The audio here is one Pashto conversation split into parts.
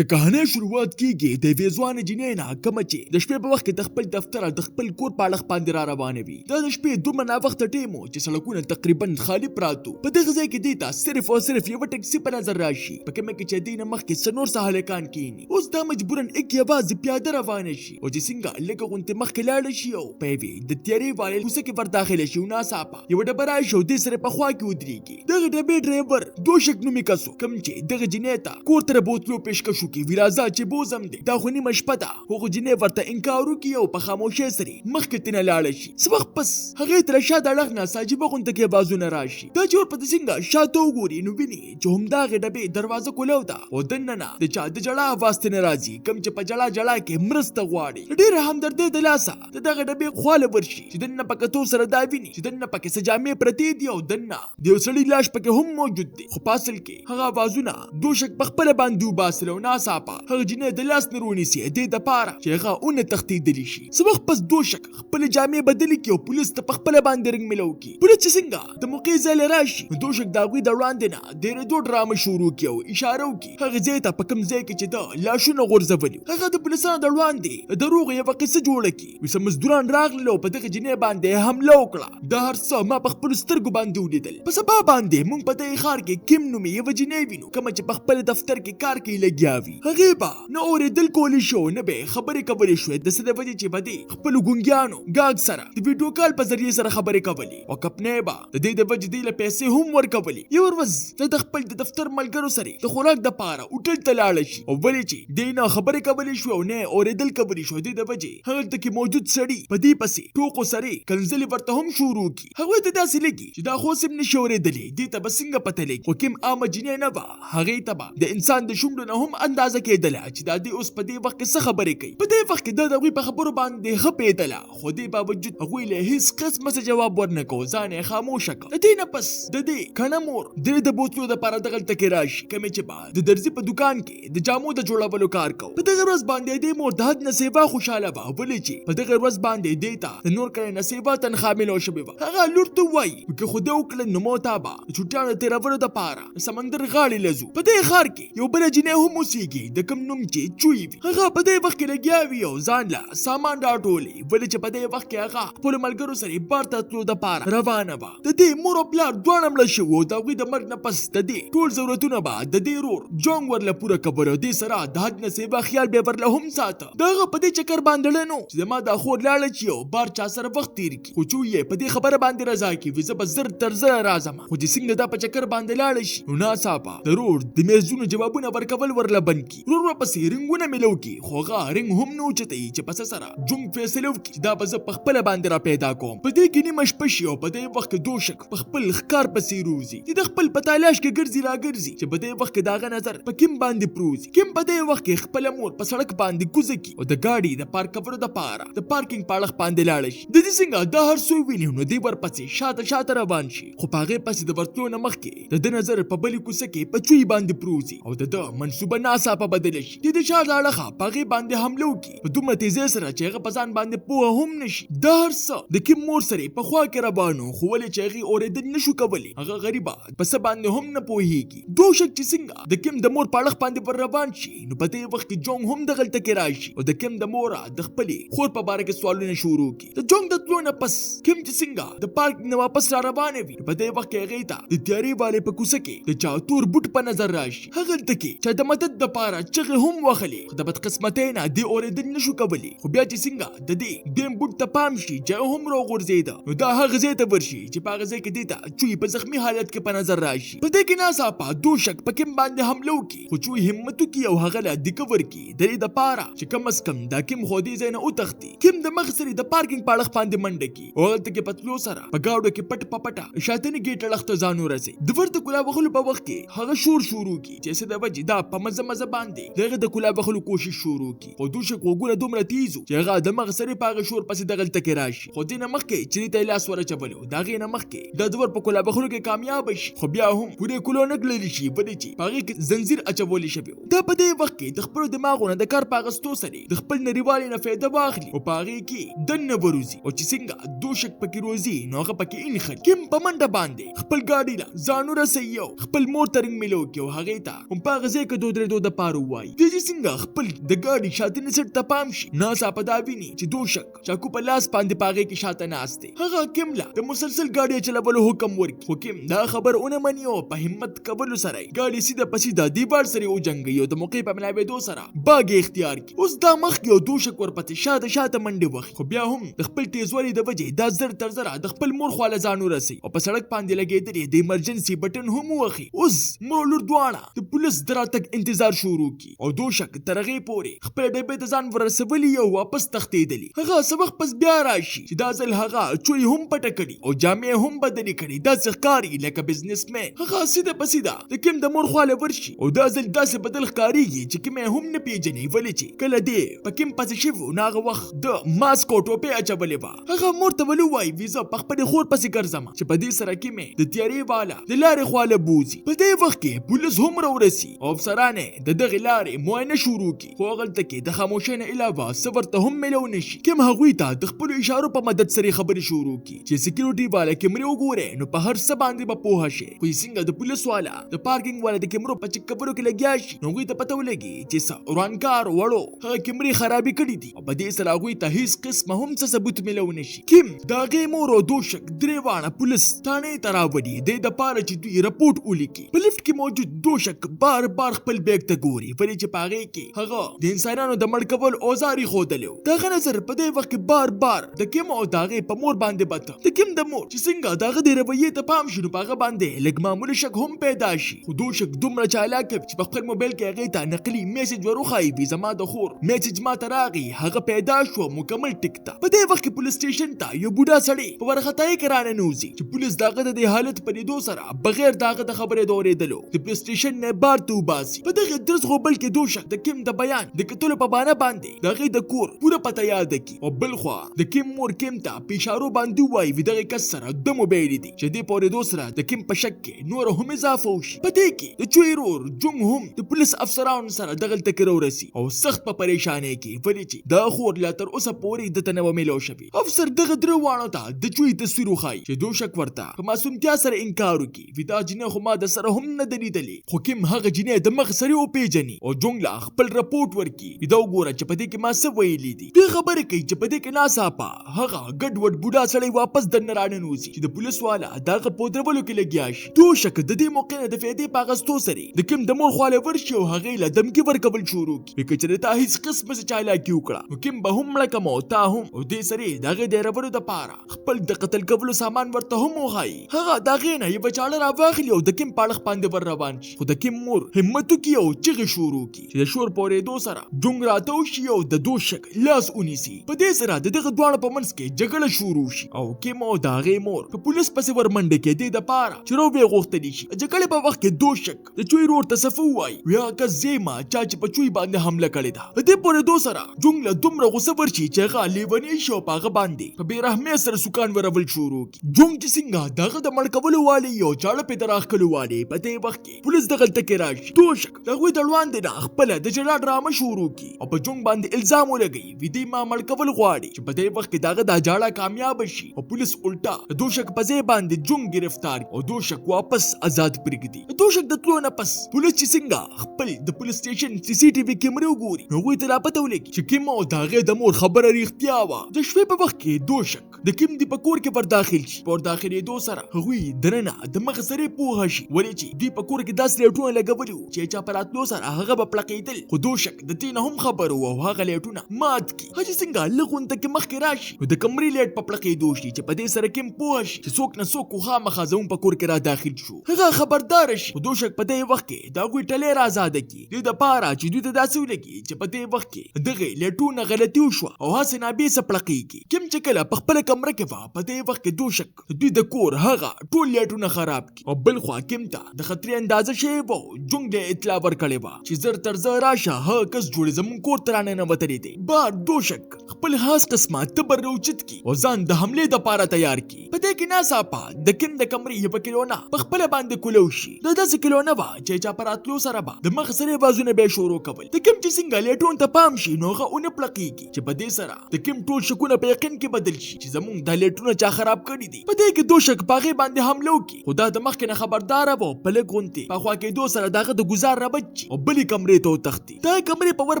د کہانی شروعات کیږي د ویزوان جنې نه کوم چې د شپې په وخت کې د خپل دفتر او د خپل کور په اړه باندې را روانه وي. دا د شپې دومره ناوخته ټیم و چې سړکونه تقریبا خالی پراته. په دغه ځای کې دیتا صرف او صرف یو ټیکسي په نظر راشي په کومه کې چې دینه مخکې سنور سهالکان کینی. اوس دا مجبورن یک یوازې پیاده روان شي او چې څنګه لکه غونته مخکې لاړ شي او په وی د تیاری والي کوڅه کې ور داخله شي او ناڅاپه یو ډبره شو د سره په خوا کې ودرېږي. دغه ډبې ډرایور دوشک نومي کسو کوم چې دغه جنې ته کور تر بوتلو پیشکشو کې ویرازا چې بوزم دی دا خو نیمه شپه ده. هغه جنې ورته انکار وکړي او په خاموشۍ سره مخکې تنه لاړ شي. څه وخت پس هغه تر شاته اړخ نه ساجيبه غونته کې بازونه راشي. دا چې ورپسې څنګه شاته وګوري نو ویني چې همدغه ډبې دروازه کولاو ده او دننه د چا د جړه आवाज تنه راځي کوم چې په جړه کې مرسته غواړي. ډېر همدردي د لاسه دغه ډبې خواله ورشي چې دننه پکې تو سره دا ویني چې دننه پکې سجامې پرتی دی او دننه د وسړي لاش پکې هم موجود دی. خو پاسل کې هغه आवाजونه دوشک په خپل باندې وباسلو ناڅاپه هغه جنې د لاس نرونی سي د پاره چې هغه اون تختیدلی شي. څه وخت پس دوشک خپل جامې بدلی کی او پولیس ته په خپل باندې رنګ ملو کی. پولیس څنګه د موقع ځای راشي دوشک داوی د وړاندې نه ډېر دوه ډرامه شروع کیو اشاره وکي هغه ځای ته په کوم ځای کې چې دا لاشونه غورځولي. هغه د پولیسانو د وړاندې دروغ یو قصه جوړه کی وسه مزدوران راغلو په دغه جنې باندې حمله وکړه. دا هر څه ما په خپل سترګو باندې ولیدل. په سبا باندې مونږ په دې ښار کې کیم نومي یو جنې وینو کوم چې په خپل دفتر کې کار کوي لګیاوي. هغه به نه اورېدل کولی شو نه به خبرې کولې شوې د څه د وجې چې بده خپل ګونګیانو ګاګ سره د ویډیو کال په ذریعه سره خبرې کولې او کپنې به د دې د وجې دی له پیسې هم ورکولې. یو ورځ د خپل د دفتر ملګرو سره د خوراک د پاره هوټل ته لاړ شي او ولې چې دی نه خبرې کولې شو او نه اورېدل کولې شو د وجې هغه کې موجود سړی په دې پسې ټوکو سره کنځلې ورته هم شروع کی. هغه ته داسې لګي چې دا خو سم نشي اورېدلې دې ته بسنګ پته لګي خو کوم عام جنې نه و هغه ته د انسان د شونډو نه هم اندازه کېدل چې دا دې اوس په دې وخت کې څه خبرې کوي. په دې وخت کې د دوی په خبرو باندې خپېدله خو دې باوجود هغه له هیڅ قسمه څه جواب ورنکو ځان یې خاموش کړ. د دې نه پس د دې کنه مور د بوتلو د پاره دغه تکي راشي کوم چې بعد د درځي په دکان کې د جامو د جوړولو کار کو. په دغه ورځ باندې د مور د حد نه سیوا خوشاله و ولې چې په دغه ورځ باندې دیتا د نور کړي نصیبه تنخوا ملو شوی و. هغه لور ته وای چې خو دې وکړه نو موتابه چټیانو تیرولو د پاره سمندر غاړي لزو. په دې ښار کې یو بل جنې هم اوسېږي د کوم نوم چې چوي وي. هغه په دې وخت کې لګیاوي او ځان له سامان راټولي ولې چې په دې وخت کې هغه خپل ملګرو سره بار ته تلو د پاره روانه و. د دې مور او پلار دواړه مړه شو او د هغوی د مرګ نه پس د دې ټول ضرورتونه به د دې رور جونګ ورله پوره کبره دې سره د حد نه سیوا خیال به ورله هم ساته. دغه په دې چکر باندې نو چې ما د خور لاړ چی او بار چا سره وخت تیر کی خو چوي په دې خبره باندې رضا کی وزه به زر تر زر راځم خو چې څنګه دا په چکر باندې لاړ شي نو ناڅاپه ضرور د میزونو جوابونه ورکول ورله بن کی. رور پسې رنګونه ملو کی خو هغه رنګ هم نو چته چې پس سره جونګ فیصله وکړي دا به زه په خپل باندې را پیدا کوم. په دې کې نیمه شپه شي او په دې وخت کې دوشک په خپل ښکار پسې روزي چې د خپل په تلاش کې ګرځي را ګرځي چې په دې وخت کې داغه نظر په کیم باندې پروزي. کیم په دې وخت کې خپل مور په سړک باندې کوزه کی او د گاډي د پارک کولو د پاره د پارکینګ په اړه باندې لاړ شي. د دې څنګه د هر څو ویني نو دی ورپسې شاته روان شي خو پاغه پسې د ورتلو نه مخکې د نظر په بلی کوڅه کې په چوي باندې پروزي او د منصوبه ناڅاپه بدل شي. د شار لاړه پاغه باندې حمله وکي په دومره تیزه سره چې هغه پسان باندې پوه هم نشي. د هر څه د کیم مور سره په خوا کې روانو خو ولې چې هغه اورېدل نشو کولی هغه غریبه پس باندې هم نه پوهیږي. دوشک چې څنګه د کیم د مور په اړه باندې پر روان شي نو په دې وخت کې جونګ هم دغلته کې راشي او د کیم د مور د خپلې خور په باره کې سوالونه شروع کی. د جونګ د تلو نه پس کیم چې څنګه د پارک نه واپس را روانه وي په دې وخت کې هغه ته د تیاری والے په کوڅه کې د چاتور بوټ په نظر راشي. هغه تکي چې د مدد د پاره چغه هم وخلي خو د بدقسمتۍ نه دی اورېدل نشو کولی خو بیا چې څنګه د دې بوټ ته پام شي چې هم راغورځېده نو دا هغه ځای ته ورشي چې په هغه ځای کې دیتا چوي په زخمی حالت کې په نظر راشي. په دې کې ناڅاپه دوشک په کیم باندې حمله وکي خو چوي همت وکي او هغه له دکور کی د دې د پاره چې کم از کم دا کیم خو دې ځای نه او تختی. کیم د مغسري د پارکینګ په اړه باندې منډه کی او هلته کې پتلو سره په گاډو کې پټ پټه شاتنی گیټ لخت ځانو رسي. د ورته کلا بخلو په وخت کې هغه شروع کی چې څه د وجې دا په مزه باندې دغه د کلا بخلو کوشش شروع کی خو دوشک وګونه دومره تیزو چې هغه د مغسري په هغه شور پسې دغه تکي راشي. خو دینه مخکې چې ته لاس ورچولو دا غینه مخکې د دور په کلا بخلو کې کامیاب شي خو بیا هم پوره کلو نګللی شي په دې چې هغه کې زنجیر اچولې شوی. دا په دې وخت کې د خپل دماغونو د کار پاغستو سره د خپل نړیوالي نه فایده واخلي او پاغي کې دنه بروزي او چې څنګه دوشک پکې روزي نو هغه پکې انخل کیم په منډه باندې خپل گاډي لا ځانو رسي خپل مور ترنګ ملو کې او هغه ته هم پاغه ځکه دوه د پاره وای د چې څنګه خپل د ګاډي شاته نسټ ته پام شي ناڅاپه دا ویني چې دوشک چاکو په لاس باندې پاغه کې شاته ناشته هغه کیم لا د مسلسل ګاډي چلولو حکم ورکړي خو کیم دا خبر اونې مني او په همت کولو سره ګاډي سیده پسیده دیوار سره او جنگي او د موقع په ملاوي سره باغ اختیار کی اوس دا مخ کې دوشک ورپته شاته منډه وخت خو بیا هم د خپل تیزوالي د وجې دا زر تر زره د خپل مور خواله ځانو رسي او په سړک باندې لګېدلې د ایمرجنسي بټن هم وخی اوس مولور دواړه د پولیس دراتک انتظار شروع کی او دوشک ترغه پوري خپل ډبې د ځان ورسولي او واپس تختیدلی هغه سبق پس بیا راشي چې دا ځل هغه چوي هم پټ کړي او جامې هم بدلې کړي دا ښکاری لکه بزنسمن هغه سیده پسیده د کوم د مور خواله ورشي او دا ځل داسې بدل ښکاریږي چې کوم هم نه پیژني ولې چې کله دې په کوم پس شو ناغه وخت د ماسکو ټوپه اچولې و هغه مرته ولو وای ویزا په خپل خور پسې ګرځم چې په دې سره کې مې د تیاری والا د لارې خواله بوزي په دې وخت کې پولیس هم راورسي او افسرانه د دغه لارې معاینه شروع کی خو غلطه کې د خاموشۍ نه علاوه صبر ته هم ملو نشي کوم هغوی ته د خپل اشارو په مدد سره خبرې شروع کی چې سکیورټي والا کیمرې وګوره نو په هر څه باندې په پوهه شي خو څنګه د پولیس والا د پارکینګ والا د کیمرو په چک کبرو کې لګیا شي نو غوی ته پته ولګي چې ورانکار وړو هغه کیمرې خرابې کړې دي او په دې سره غوی ته هیڅ قسمه هم څه ثبوت ملو نشي کیم داغه مور او دوشک دریوانه پولیس تانه تراوړي د پاره چې دوی رپورټ ولیکي په لفټ کې موجود دوشک بار خپل بیگ ته ګوري ولې چې پاغه کې هغه د انسانانو د مړ کول اوزاري خودلو دغه نظر په دې وخت کې بار د کیم او داغه په مور باندې بته د کیم د مور چې څنګه داغه د رویې ته پام شنو پاغه باندې لګ معمول شک هم پیدا شي خو دوشک دومره چالاک چې په خپل موبایل کې هغه ته نقلي میسج وروخای وي زما د خور میسج ما تراغي هغه پیدا شو مکمل ټیکتا په دې وخت کې پولیس سټیشن ته یو بوډا سړی په ورختای کرانه نوزي چې پولیس داغه د حالت په لیدو سره بغیر داغه د خبرې دورېدلو د پولیس سټیشن نه بار تو باسي په دغه درس غوبل کې دوشک د کیم د بیان د کتلو په بانه باندې دغه د کور پوره پته یاد کی او بل خو د کیم مور کیم ته په اشارو باندې وای وی دغه کس سره د موبایل دي چې د پورې دوسره د کیم په شک کې نور هم اضافه وشي په دې کې د چويرور جنگ هم د پولیس افسرانو سره دغه تکرو رسی او سخت په پریشانه کې ولې چې دا خور لا تر اوسه پورې د تنو ملو شوی افسر دغه دروانو ته د چوي تصویر وخای چې دوشک ورته په معصومتیا سره انکار وکي ودا جنې خو ما د سره هم نه دلیدلې خو کیم هغه جنې د مخ سره او پیجنې او جنگلا خپل رپورټ ورکي ودا وګوره چې په دې کې ما څه ویلې دي به خبره کوي چې په دې کې ناصاپه هغه ګډ وډ بوډا سړی واپس د نرانه نوزي چې د پولیس والا دغه پودرولو کې لګیا شي دوشک د دې موقع نه د فیدې پاغستو سره د کیم د مور خواله ورشي او هغه له دمکی ورکول شروع کی وکړه ته هیڅ قسمه څه چالاکی وکړه نو کیم به هم لکه موتا هم او دې سره دغه د ربرو د پاره خپل د قتل کولو سامان ورته هم وغای هغه دغه نه یو بچاړه راواخلی او د کیم پاړخ باندې ور روان شي خو د کیم مور همت کی او چغه شروع کی چې شور پورې دو سره جنگ راته شي او د دوشک لاس اونیسی په دې سره دغه دوه په منځ کې جګړه شروع شي او کیم او دغه مور په پولیس پسې ورمنډه کې د پاره چې رو به غوښتلی شي جګړه په وخت کې دوشک د چوي رور تصفو وای بیا که زیما چا چې په چوي باندې حمله کړې ده په دې پورې دو سره جنگ له دومره غوسه ورشي چې هغه لیونی شو پاغه باندې په بیرحمه سره سکان ورول شروع کی جنگ چې څنګه دغه د مړ کولو والی یو چاړه په دراخ کولو والی په دې وخت کې پولیس دغه تکي راشي دوشک دغه دړوان دي خپل د جلا ډرامه شروع کی او په جنگ باندې الزام ولګي وی دې ما مړ کول غواړي چې په دې وخت کې دغه د جاړه کامیاب شي او پولیس الټا دوشک په ځای باندې جنگ گرفتار او دوشک واپس آزاد پرګدي دوشک د تلو نه پس پولیس چې څنګه خپل د پولیس سټیشن سی سی ټي وي کیمرې وګوري نو غوي ته لا پته ولګي چې کیم او دغه د مور خبره ریښتیا وا د شپې په وخت کې دوشک د کیم دی په کور کې پر داخل شي پر داخلي دو سره غوي درنه د مخ سره پوه شي ولې چې دی په کور کې داس لیټونه لګولو چې چا پراتلو سره هغه په پلقیدل خو دوشک د تین هم خبرو او هغه لیټونه مات کی هغه څنګه لغون ته کې مخ کې راشي د کمرې لیټ په پلقیدو شي چې په دې سره کیم پوه شي چې څوک نه څوک خامخا زوم په کور کې را داخل شو هغه خبردار شي دوشک په دې وخت کې دا غوي ټلې را آزاد کی د پاره چې دوی ته داسې ولګي چې په دې وخت کې دغه لیټونه غلطي وشو او حسن ابي سپلقيږي کوم چې کله په خپل کمره کې وا په دې وخت کې دوشک دوی د کور هغه ټول لیټونه خراب کی او بل خو کوم ته د خطرې اندازه شی وو جنگ د اطلاع ورکړې وا چې زر تر زر راشه ها کس جوړ زمون کور ترانه نه وتري دي بار دوشک خپل خاص قسمه تبر روچت کی او ځان د حمله د پاره تیار کی په دې کې ناصاپه د کیم د کمرې یو کیلونه په خپل باندې کولوشي د 10 کیلونه وا چې چا پراتلو سره با د مخ سره بازونه به شروع کول د کیم چې څنګه لیټون ته پام شي نوغه اون پلقيږي چې په دې سره د کیم ټول شکونه په یقین کې بدل شي چې زمون د لیټونه چا خراب کړی دي په دې کې دوشک باغې باندې حمله وکي خدا د مخ کې خبردار وو په لګونتي په خوا کې دو سره دغه د گزار ربط واچي او بلې کمرې ته وتښتي. دا کمرې په ور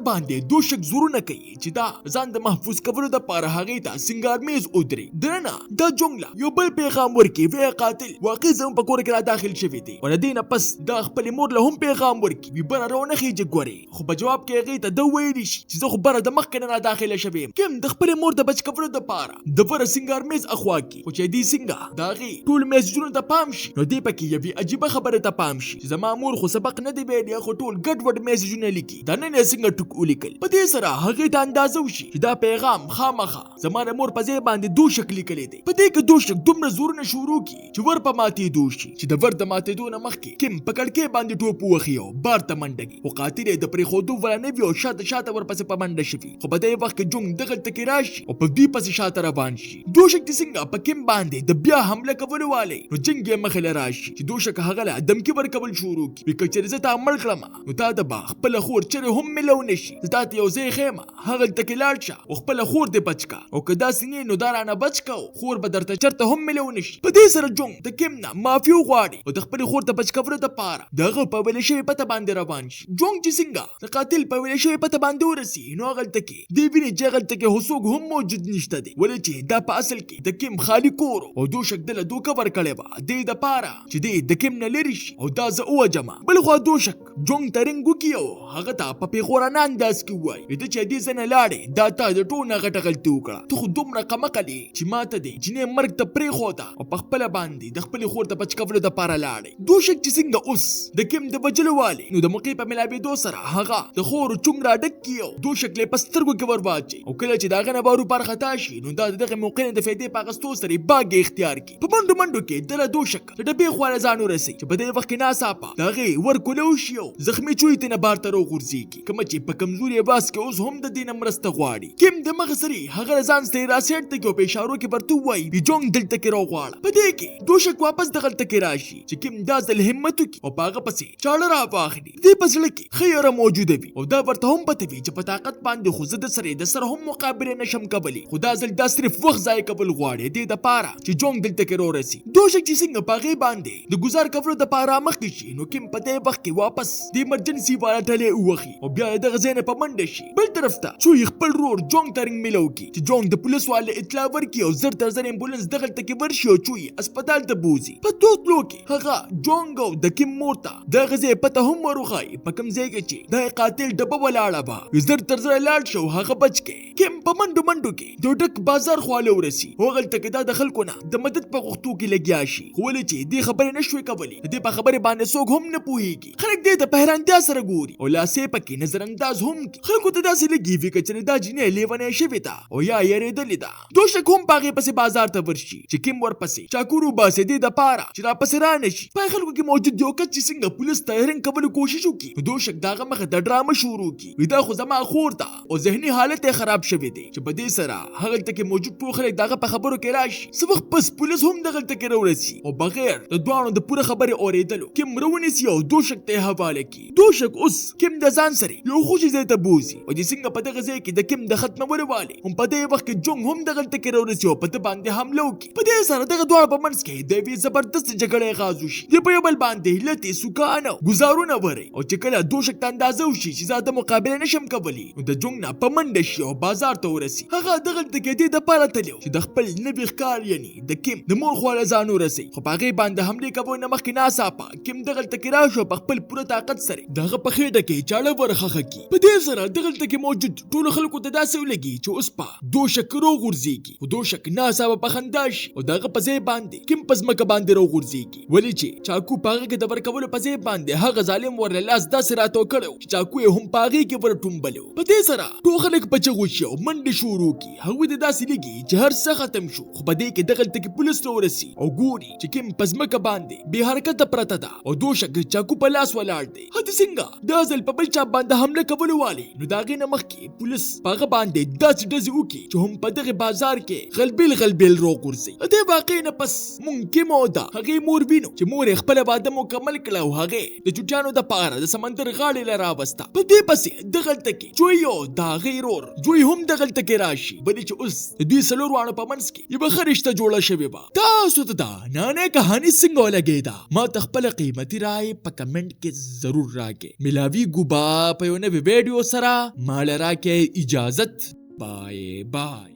باندې دوشک زورونه کوي چې دا ځان د محفوظ کولو دپاره هغې ته سینګار میز ودرې. درنه دا جونګ له یو بل پیغام ورکي وی قاتل واقع زموږ په کور کې را داخل شوی دی او له دې نه پس دا خپلې مور له هم پیغام ورکي وی بره رونه خیجه ګورې خو په جواب کې هغې ته ده ویلی شي چې زه خو بره د مخکې نه را داخله شوی یم کیم د خپلې مور د بچ کولو دپاره د وره سینګار میز اخوا کړي خو چې دې څنګه د هغې ټول میسجونو ته پام شي نو دې پکې یوې عجیبه خبرې ته پام شي چې زما مور خو سبق نه دی ویلی خو ټول ګډ وډ میسجونه لیکي دا نن یې څنګه ټوک ولیکل. په دې سره هغې ته اندازه وشي چې دا پیغام خامخا زما د مور په ځای باندې دوشک لیکلی دی. په دې کې دوشک دومره زورونه شروع کړي چې ور په ماتېدو شي چې د ور د ماتېدو نه مخکې کیم په کړکۍ باندې ټوپ ووهي او بار ته منډه کړي خو قاتل یې د پرېښودو وله نه وي او شاته ورپسې په منډه شوي خو په دې وخت کې جونګ دغلته کې راشي او په دوی پسې شاته روان شي. دوشک چې څنګه په کیم باندې د بیا حمله کولو والی نو جنګ یې مخې له راشي چې دوشک هغه له دمکي ورکول شروع کړي وي که چېرې زه تا مړ کړم نو تا ته به خپله خور چرې هم میلو نه شي زه تا ته یو ځای ښیم هغلته کې لاړ شه او خپله خور دې بچ کړه او که داسې نه نو دا رانه بچ کړه خور به درته چېرته هم میلو نه شي. په دې سره جونګ د کیم نه معافي وغواړي او د خپلې خور ته بچ کولو دپاره د هغه په ویلې شوې پته باندې روان شي. جونګ چې څنګه د قاتل په ویلې شوې پته باندې ورسي نو هغلته کې دی ویني چې هغلته کې هڅوک هم موجود نشته دی ولې چې دا په اصل کې د کیم خالي کور او دوشک دله دوکه ورکړې وه دې دپاره چې دی د کیم نه لرې شي او دا زه ووجمه. بل خوا دوشک جونګ ته رنګ وکړي او هغه ته په پېغورانه انداز کې ووایي ته چې دې ځای نه لاړې دا تا د ټول نه غټه غلطي وکړه ته خو دومره کمقل یې چې ما ته دې جینۍ مرګ ته پرېښوده او په خپله باندې د خپلې خور ته بچ کولو دپاره لاړې. دوشک چې څنګه اوس د کیم د وجلو والي نو د موقع په ملاوېدو سره هغه د خور چونګ را ډک کړي او دوشک یې په سترګو کې ور واچوي او کله چې د هغه نه به وروپارخطا شي نو دا د دغه موقع نه د فایدې په اخیستو سره یې باګ اختیار کړي. په منډو منډو کې دله دوشک د ډبې خوا له ځان ورسوي چې په دې وخت کې ناڅاپه د هغې ور کولو شي او زخمي چوي ته نه بار ته راغورځېږي کومه چې په کمزوري باس کې اوس هم د دې نه مرسته غواړي. کیم د مغه سرې هغه له ځان څخه یې راسیټ ته کړي او په اشارو کې ورته ووایي جونګ دلته کې راغواړه. په دې کې دوشک واپس دغلته کې راشي چې کیم دا ځل همت وکړي او په هغه پسې چاړه را واخلي. دې په زړه کې ښه یره موجوده وي او دا ورته هم پته وي چې په طاقت باندې خو زه د سره هم مقابله نشم کولی خو دا ځل دا صرف وخت ضایع کول غواړي دې دپاره چې جونګ دلته کې رارسي. دوشک چې څنګه په هغې باندې د ګزار کولو دپاره مخکې شي نو کیم په دې وخت کې واپس د ایمرجنسي والا ټلې ووهي او بیا د دغه ځای نه په منډه شي. بل طرف ته چوی خپل رور جونګ ته رنګ میلو کړي چې جونګ د پولیس والې اطلاع ورکړي او زر تر زر امبولانس دغلته کې ورشي او چوی اسپتال ته بوځي. په توتلو کې هغه جونګ او د کیم مور ته د هغه ځای پته هم وروښایي په کوم ځای کې چې د قاتل ډبه ولاړه به زر تر زر لاړ شي او هغه بچ کړي. کیم په منډو منډو کې د ډک بازار خواله ورسي او هغلته کې دا د خلکو نه د مدد په غوښتو کې لګیا شي خو ولې چې دې خبرې نه شوې کولی د دې په خبرې باندې څوک هم نه پوهېږي. خلک دې ته په حیرانتیا سره ګوري او لاسې پکې نظر انداز هم کړي. خلکو ته داسې لګي وي که چېرې دا جینۍ لیونۍ شوې ده او یا یېرېدلې ده. دوشک هم په هغې پسې بازار ته ورشي چې کیم ورپسې چاکور وباسي دې دپاره چې راپسې را نه شي. په خلکو کې موجود یو کس چې څنګه پولیس ته رنګ کولو کوشش وکړي نو دوشک د هغه مخې ته ډرامه شروع کړي وي دا خو زما خور ده او ذهني حالت یې خراب شوی دی چې په دې سره هغلته کې موجود ټول خلک د هغه په خبرو کې راشي. څه وخت پس پولیس هم دغلته کې راورسي او بغیر د دواړو د پوره خبرې اورېدلو کیم راونیسي او دوشک ته یې حواله کړي. دوشک اوس کیم د ځان سره یو خوشي ځای ته بوځي او چې څنګه په دغه ځای کې د کیم د ختمولو والي هم په دې وخت کې جونګ هم دغلته کې راورسي او په ده باندې حمله وکړي. په دې سره دغه دواړو په منځ کې د یوې زبردست جګړې آغاز وشي. دوی په یو بل باندې هیلتې سوکانه ګزارونه وري او چې کله دوشک ته اندازه وشي چې زه د مقابله نشم کولی نو د جونګ نه په منډه شي او بازار ته ورسي. هغه دغلته کې دې دپاره تللی چې د خپل نوي ښکار یعنې د کیم د مور خوا له ځان ورسوي خو په هغې باندې حملې کولو نه مخکې ناڅاپه کیم دغلته کې راشي او په خپل پوره طاقت سره د هغه په خېټه کې چاړه ورخښه کړي. په دې سره دغلته کې موجود ټولو خلکو ته داسې ولګي چې اوس په دوشک راغورځېږي خو دوشک ناڅاپه په خندا شي او د هغه په ځای باندې کیم په ځمکه باندې راغورځېږي ولې چې چاقو په هغه کې د ورکولو په ځای باندې هغه ظالم ور له لاس داسې راتاو کړی چې چاقو یې هم په هغې کې ور ټومبلی. په دې سره ټول خلک په چغو شي او منډې شروع کړي. هغوی ته داسې لګي چې هر څه ختم شو خو په دې کې دغلته کې پولیس راورسي او ګوري چې کیم په ځمکه باندې بې حرکته پرته ده او دوشک چاقو په لاس ولاړ دی. هدې څنګه دا ځل په بل چا باندې حمله کولو والي نو د هغې نه مخکې پولیس په هغه باندې داسې ډزې وکړي چې هم په دغه بازار کې غلبیل غلبیل راغورځي. د دې واقعې نه پس مونږ کیم او د هغې مور وینو چې مور یې خپله واده مکمل کړه او هغې د چوټیانو دپاره د سمندر غاړې له راوسته. په دې پسې دغلته کې جوی او د هغې رور جوی هم دغلته کې راشي ولې چې اوس د دوی څلور واړو په منځ کې یوه ښه رشته جوړه شوې وه. تاسو ته دا نانۍ کهاني څنګه ولګېده؟ ما ته خپله قیمتي رایې په کمنټ کې ضرور راکې. ملاویږو به په یو نوي ویډیو سره، ما له راکې اجازت. بای بای.